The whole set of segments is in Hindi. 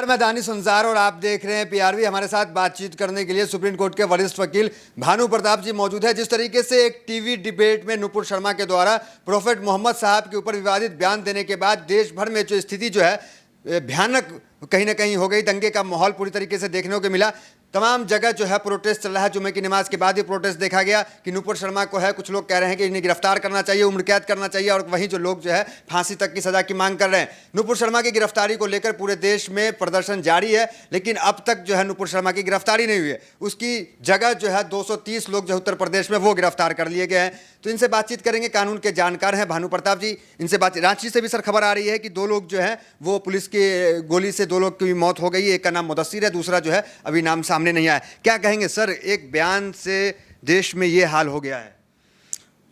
नमस्कार, मैं दानिश संसार और आप देख रहे हैं पीआरवी। हमारे साथ बातचीत करने के लिए सुप्रीम कोर्ट के वरिष्ठ वकील भानु प्रताप जी मौजूद है। जिस तरीके से एक टीवी डिबेट में नुपुर शर्मा के द्वारा प्रोफेट मोहम्मद साहब के ऊपर विवादित बयान देने के बाद देश भर में जो स्थिति जो है भयानक कहीं ना कहीं हो गई, दंगे का माहौल पूरी तरीके से देखने को मिला। तमाम जगह जो है प्रोटेस्ट चल रहा है। जुमे की नमाज के बाद ही प्रोटेस्ट देखा गया कि नुपुर शर्मा को है, कुछ लोग कह रहे हैं कि इन्हें गिरफ्तार करना चाहिए, उम्र कैद करना चाहिए, और वहीं जो लोग जो है फांसी तक की सजा की मांग कर रहे हैं। नुपुर शर्मा की गिरफ्तारी को लेकर पूरे देश में प्रदर्शन जारी है, लेकिन अब तक जो है नुपुर शर्मा की गिरफ्तारी नहीं हुई है। उसकी जगह जो है 230 लोग जो उत्तर प्रदेश में वो गिरफ्तार कर लिए गए हैं। तो इनसे बातचीत करेंगे, कानून के जानकार हैं भानु प्रताप जी। इनसे बात रांची से भी सर खबर आ रही है कि 2 लोग जो है वो पुलिस की गोली से 2 लोग की मौत हो गई है। एक का नाम मुदस्सिर है, दूसरा जो है अभी नाम सामने नहीं आया। क्या कहेंगे सर, एक बयान से देश में ये हाल हो गया है?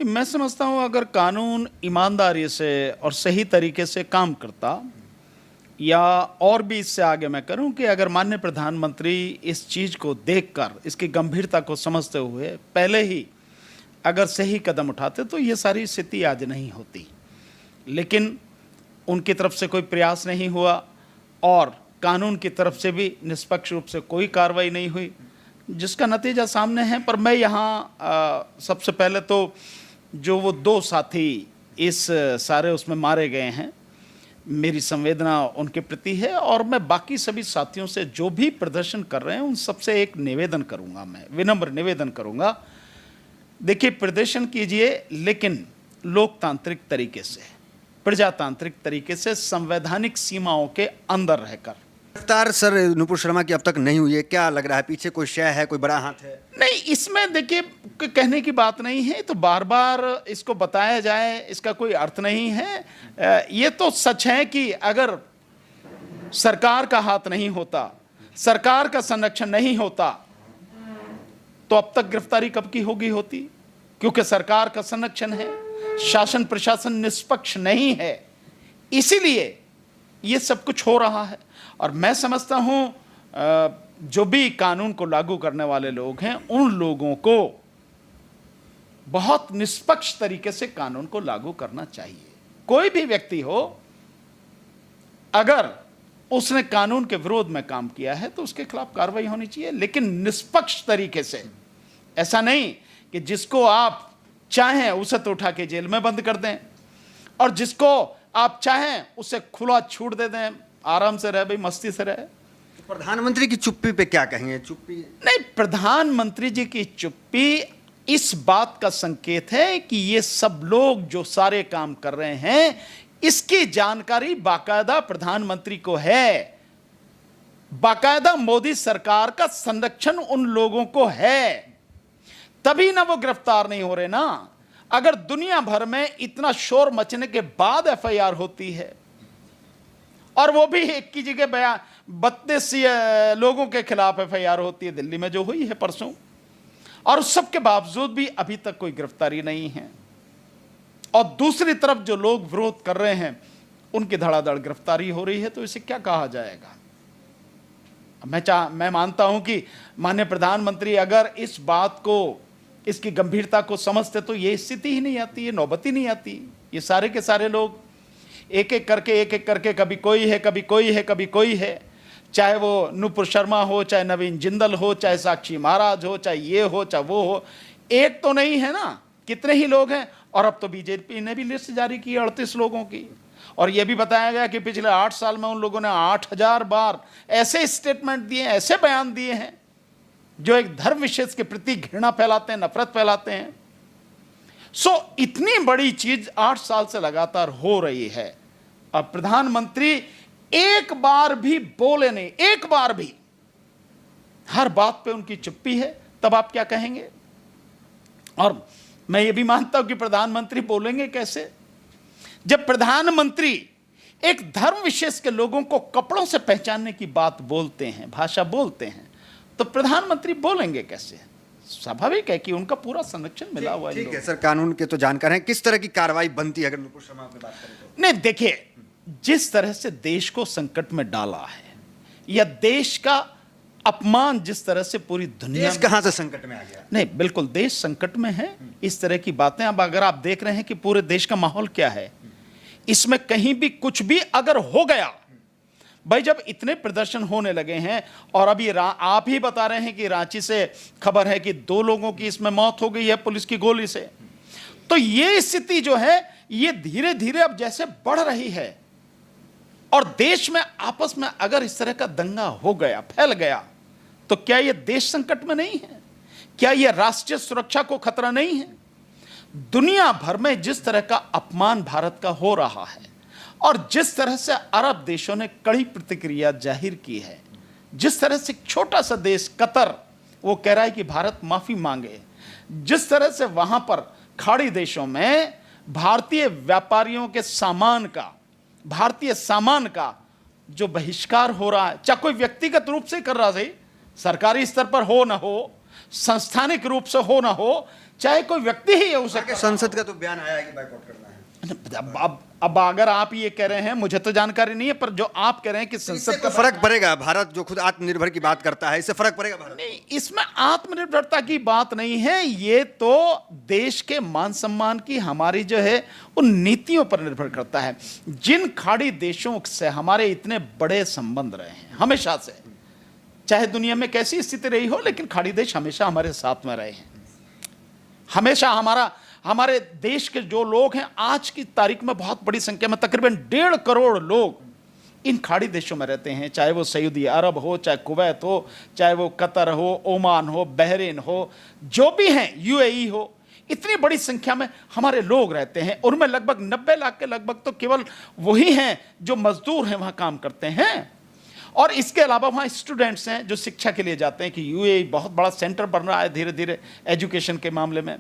मैं समझता हूं अगर कानून ईमानदारी से और सही तरीके से काम करता, या और भी इससे आगे मैं करूं कि अगर माननीय प्रधानमंत्री इस चीज़ को देखकर इसकी गंभीरता को समझते हुए पहले ही अगर सही कदम उठाते तो ये सारी स्थिति आज नहीं होती। लेकिन उनकी तरफ से कोई प्रयास नहीं हुआ और कानून की तरफ से भी निष्पक्ष रूप से कोई कार्रवाई नहीं हुई, जिसका नतीजा सामने है। पर मैं यहाँ सबसे पहले तो जो वो 2 साथी इस सारे उसमें मारे गए हैं, मेरी संवेदना उनके प्रति है। और मैं बाकी सभी साथियों से जो भी प्रदर्शन कर रहे हैं उन सबसे एक निवेदन करूँगा, मैं विनम्र निवेदन करूँगा। देखिए, प्रदर्शन कीजिए लेकिन लोकतांत्रिक तरीके से, प्रजातांत्रिक तरीके से, संवैधानिक सीमाओं के अंदर रहकर। गिरफ्तार सर नुपुर शर्मा की अब तक नहीं हुई है, क्या लग रहा है? पीछे कोई शय है, कोई बड़ा हाथ है? नहीं, इसमें देखिए कहने की बात नहीं है, तो बार बार इसको बताया जाए इसका कोई अर्थ नहीं है। ये तो सच है कि अगर सरकार का हाथ नहीं होता, सरकार का संरक्षण नहीं होता, तो अब तक गिरफ्तारी कब की होती, क्योंकि सरकार का संरक्षण है, शासन प्रशासन निष्पक्ष नहीं है, इसीलिए ये सब कुछ हो रहा है। और मैं समझता हूं जो भी कानून को लागू करने वाले लोग हैं उन लोगों को बहुत निष्पक्ष तरीके से कानून को लागू करना चाहिए। कोई भी व्यक्ति हो, अगर उसने कानून के विरोध में काम किया है तो उसके खिलाफ कार्रवाई होनी चाहिए, लेकिन निष्पक्ष तरीके से। ऐसा नहीं कि जिसको आप चाहें उसे तो उठा के जेल में बंद कर दें और जिसको आप चाहें उसे खुला छूट दे दें, आराम से रहे भाई, मस्ती से रहे। प्रधानमंत्री की चुप्पी पे क्या कहेंगे? चुप्पी नहीं, प्रधानमंत्री जी की चुप्पी इस बात का संकेत है कि ये सब लोग जो सारे काम कर रहे हैं इसकी जानकारी बाकायदा प्रधानमंत्री को है, बाकायदा मोदी सरकार का संरक्षण उन लोगों को है, तभी ना वो गिरफ्तार नहीं हो रहे ना। अगर दुनिया भर में इतना शोर मचने के बाद एफआईआर होती है, और वो भी एक की जगह 32 लोगों के खिलाफ एफआईआर होती है, दिल्ली में जो हुई है परसों, और उस सब के बावजूद भी अभी तक कोई गिरफ्तारी नहीं है, और दूसरी तरफ जो लोग विरोध कर रहे हैं उनकी धड़ाधड़ गिरफ्तारी हो रही है, तो इसे क्या कहा जाएगा? मैं मानता हूं कि माननीय प्रधानमंत्री अगर इस बात को, इसकी गंभीरता को समझते तो ये स्थिति ही नहीं आती, ये नौबत ही नहीं आती। ये सारे के सारे लोग एक एक करके कभी कोई है, कभी कोई है, कभी कोई है, चाहे वो नुपुर शर्मा हो, चाहे नवीन जिंदल हो, चाहे साक्षी महाराज हो, चाहे ये हो, चाहे वो हो, एक तो नहीं है ना, कितने ही लोग हैं। और अब तो बीजेपी ने भी लिस्ट जारी की 38 लोगों की, और यह भी बताया गया कि पिछले 8 साल में उन लोगों ने 8000 बार ऐसे स्टेटमेंट दिए, ऐसे बयान दिए हैं जो एक धर्म विशेष के प्रति घृणा फैलाते हैं, नफरत फैलाते हैं। इतनी बड़ी चीज 8 साल से लगातार हो रही है, अब प्रधानमंत्री एक बार भी बोले नहीं, एक बार भी, हर बात पे उनकी चुप्पी है, तब आप क्या कहेंगे? और मैं ये भी मानता हूं कि प्रधानमंत्री बोलेंगे कैसे? जब प्रधानमंत्री एक धर्म विशेष के लोगों को कपड़ों से पहचानने की बात बोलते हैं, भाषा बोलते हैं, तो प्रधानमंत्री बोलेंगे कैसे? स्वाभाविक है कि उनका पूरा संरक्षण मिला हुआ है। ठीक है सर, कानून के तो जानकार हैं, किस तरह की कार्रवाई बनती है अगर नुपुर शर्मा की बात करें तो? नहीं, देखिए, जिस तरह से देश को संकट में डाला है, या देश का अपमान जिस तरह से पूरी दुनिया, देश कहां से संकट में आ गया? नहीं, बिल्कुल देश संकट में है। इस तरह की बातें अब अगर आप देख रहे हैं कि पूरे देश का माहौल क्या है, इसमें कहीं भी कुछ भी अगर हो गया भाई जब इतने प्रदर्शन होने लगे हैं और अभी आप ही बता रहे हैं कि रांची से खबर है कि 2 लोगों की इसमें मौत हो गई है पुलिस की गोली से, तो ये स्थिति जो है ये धीरे धीरे अब जैसे बढ़ रही है और देश में आपस में अगर इस तरह का दंगा हो गया, फैल गया, तो क्या यह देश संकट में नहीं है? क्या यह राष्ट्रीय सुरक्षा को खतरा नहीं है? दुनिया भर में जिस तरह का अपमान भारत का हो रहा है और जिस तरह से अरब देशों ने कड़ी प्रतिक्रिया जाहिर की है, जिस तरह से एक छोटा सा देश कतर वो कह रहा है कि भारत माफी मांगे, जिस तरह से वहां पर खाड़ी देशों में भारतीय व्यापारियों के सामान का, भारतीय सामान का जो बहिष्कार हो रहा है, चाहे कोई व्यक्तिगत रूप से कर रहा है, सरकारी स्तर पर हो ना हो, संस्थानिक रूप से हो ना हो, चाहे कोई व्यक्ति ही है उसे, संसद का तो बयान आया है कि बाइकआउट करना है। अब अगर आप ये कह रहे हैं, मुझे तो जानकारी नहीं है, पर जो आप कह रहे हैं कि संसद का फर्क पड़ेगा, भारत जो खुद आत्मनिर्भर की बात करता है, इससे फर्क पड़ेगा भारत? नहीं, इसमें आत्मनिर्भरता की बात नहीं है, ये तो देश के मान सम्मान की हमारी जो है उन नीतियों पर निर्भर करता है। जिन खाड़ी देशों से हमारे इतने बड़े संबंध रहे हैं हमेशा से, चाहे दुनिया में कैसी स्थिति रही हो, लेकिन खाड़ी देश हमेशा हमारे साथ में रहे हैं, हमेशा हमारे देश के जो लोग हैं, आज की तारीख में बहुत बड़ी संख्या में तकरीबन 1.5 करोड़ लोग इन खाड़ी देशों में रहते हैं, चाहे वो सऊदी अरब हो, चाहे कुवैत हो, चाहे वो कतर हो, ओमान हो, बहरीन हो, जो भी हैं, यूएई हो, इतनी बड़ी संख्या में हमारे लोग रहते हैं। उनमें लगभग 90 लाख के लगभग तो केवल वही हैं जो मजदूर हैं, वहां काम करते हैं, और इसके अलावा वहाँ स्टूडेंट्स हैं जो शिक्षा के लिए जाते हैं, कि यूएई बहुत बड़ा सेंटर बन रहा है धीरे धीरे एजुकेशन के मामले में,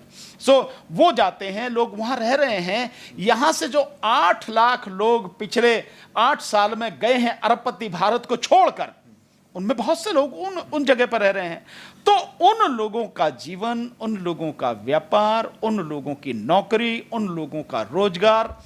वो जाते हैं, लोग वहाँ रह रहे हैं। यहाँ से जो 8 लाख लोग पिछले 8 साल में गए हैं अरबपति भारत को छोड़कर, उनमें बहुत से लोग उन जगह पर रह रहे हैं। तो उन लोगों का जीवन, उन लोगों का व्यापार, उन लोगों की नौकरी, उन लोगों का रोजगार,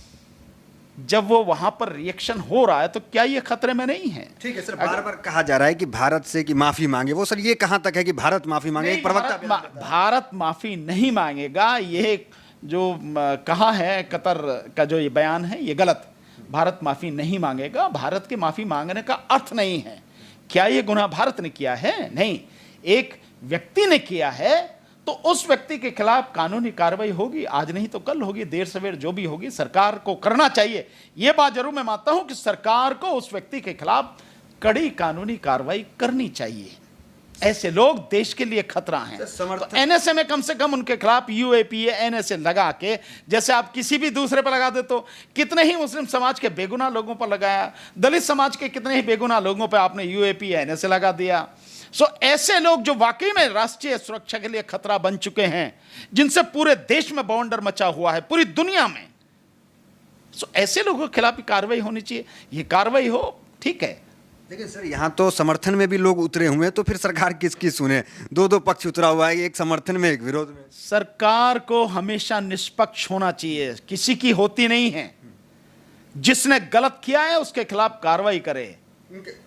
जब वो वहां पर रिएक्शन हो रहा है, तो क्या ये खतरे में नहीं है? ठीक है सर, बार बार कहा जा रहा है कि भारत से कि माफी मांगे, वो सर ये कहां तक है कि भारत माफी मांगे? एक प्रवक्ता भारत माफी नहीं मांगेगा, ये जो कहा है कतर का जो ये बयान है, ये गलत। भारत माफी नहीं मांगेगा, भारत के माफी मांगने का अर्थ नहीं है। क्या ये गुनाह भारत ने किया है? नहीं, एक व्यक्ति ने किया है, तो उस व्यक्ति के खिलाफ कानूनी कार्रवाई होगी, आज नहीं तो कल होगी, देर सवेर जो भी होगी। सरकार को करना चाहिए, यह बात जरूर मैं मानता हूं कि सरकार को उस व्यक्ति के खिलाफ कड़ी कानूनी कार्रवाई करनी चाहिए। ऐसे लोग देश के लिए खतरा हैं। तो एनएसए में कम से कम उनके खिलाफ यूएपीए एनएसए लगा के, जैसे आप किसी भी दूसरे पर लगा दे, तो कितने ही मुस्लिम समाज के बेगुनाह लोगों पर लगाया, दलित समाज के कितने ही बेगुनाह लोगों पर आपने यूएपीए एनएसए लगा दिया। ऐसे लोग जो वाकई में राष्ट्रीय सुरक्षा के लिए खतरा बन चुके हैं, जिनसे पूरे देश में बवंडर मचा हुआ है, पूरी दुनिया में, ऐसे लोगों के खिलाफ कार्रवाई होनी चाहिए। ये कार्रवाई हो, ठीक है। लेकिन सर यहाँ तो समर्थन में भी लोग उतरे हुए हैं, तो फिर सरकार किसकी सुने? दो पक्ष उतरा हुआ है, एक समर्थन में एक विरोध में। सरकार को हमेशा निष्पक्ष होना चाहिए, किसी की होती नहीं है। जिसने गलत किया है उसके खिलाफ कार्रवाई करे,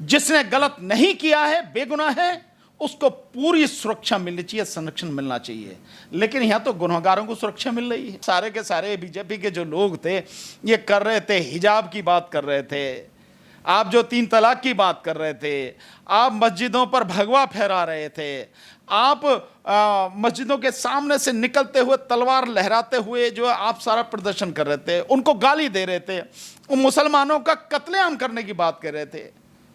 जिसने गलत नहीं किया है, बेगुनाह है, उसको पूरी सुरक्षा मिलनी चाहिए, संरक्षण मिलना चाहिए। लेकिन यहां तो गुनहगारों को सुरक्षा मिल रही है। सारे के सारे बीजेपी के जो लोग थे, ये कर रहे थे, हिजाब की बात कर रहे थे, आप जो 3 तलाक की बात कर रहे थे, आप मस्जिदों पर भगवा फहरा रहे थे, आप मस्जिदों के सामने से निकलते हुए तलवार लहराते हुए जो आप सारा प्रदर्शन कर रहे थे, उनको गाली दे रहे थे, उन मुसलमानों का कत्लेआम करने की बात कर रहे थे,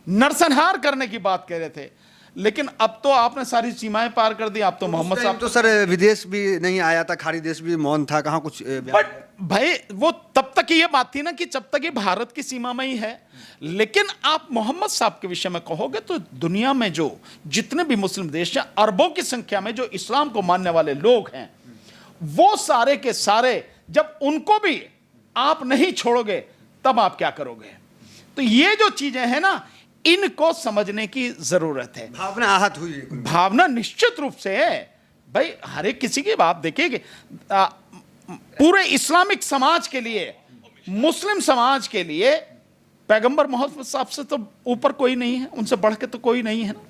नरसंहार करने की बात कह रहे थे। लेकिन अब तो आपने सारी सीमाएं पार कर दी। आप तो मोहम्मद साहब तो सर विदेश भी नहीं आया था, खाड़ी देश भी मौन था, कहाँ कुछ। बट भाई वो तब तक ये बात थी ना कि जब तक ये भारत की सीमा में ही है। लेकिन आप मोहम्मद साहब के विषय में कहोगे तो दुनिया में जो जितने भी मुस्लिम देश हैं, अरबों की संख्या में जो इस्लाम को मानने वाले लोग हैं, वो सारे के सारे जब उनको भी आप नहीं छोड़ोगे तब आप क्या करोगे? तो ये जो चीजें हैं ना, इनको समझने की जरूरत है। भावना आहत हुई, भावना निश्चित रूप से है भाई। हर एक किसी की बात देखिए, पूरे इस्लामिक समाज के लिए, मुस्लिम समाज के लिए पैगंबर मोहम्मद साहब से तो ऊपर कोई नहीं है, उनसे बढ़ के तो कोई नहीं है ना।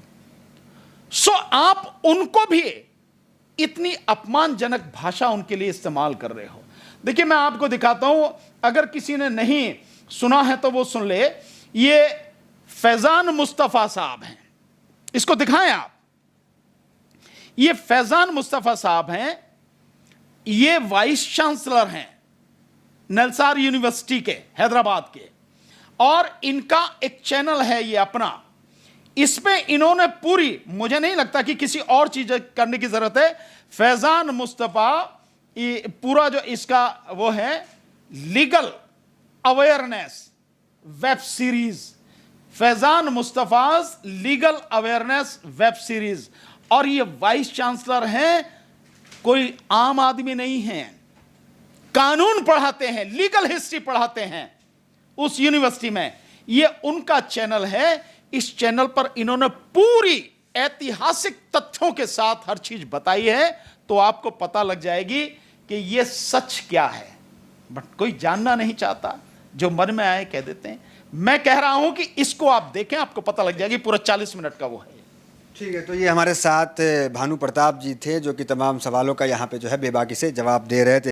आप उनको भी इतनी अपमानजनक भाषा उनके लिए इस्तेमाल कर रहे हो। देखिए मैं आपको दिखाता हूं, अगर किसी ने नहीं सुना है तो वो सुन ले। ये फैजान मुस्तफा साहब हैं, इसको दिखाएं आप। ये फैजान मुस्तफा साहब हैं, ये वाइस चांसलर हैं नलसार यूनिवर्सिटी के, हैदराबाद के, और इनका एक चैनल है ये अपना। इसमें इन्होंने पूरी, मुझे नहीं लगता कि किसी और चीज करने की जरूरत है। फैजान मुस्तफा, ये पूरा जो इसका वो है legal awareness web series, Faizan मुस्तफाज लीगल अवेयरनेस वेब सीरीज, और ये वाइस चांसलर हैं, कोई आम आदमी नहीं है, कानून पढ़ाते हैं, लीगल हिस्ट्री पढ़ाते हैं उस यूनिवर्सिटी में। ये उनका चैनल है। इस चैनल पर इन्होंने पूरी ऐतिहासिक तथ्यों के साथ हर चीज बताई है, तो आपको पता लग जाएगी कि ये सच क्या है। बट कोई जानना नहीं चाहता, जो मन में आए कह देते हैं। मैं कह रहा हूं कि इसको आप देखें, आपको पता लग जाएगी। पूरा 40 मिनट का वो है। ठीक है, तो ये हमारे साथ भानु प्रताप जी थे, जो कि तमाम सवालों का यहाँ पे जो है बेबाकी से जवाब दे रहे थे।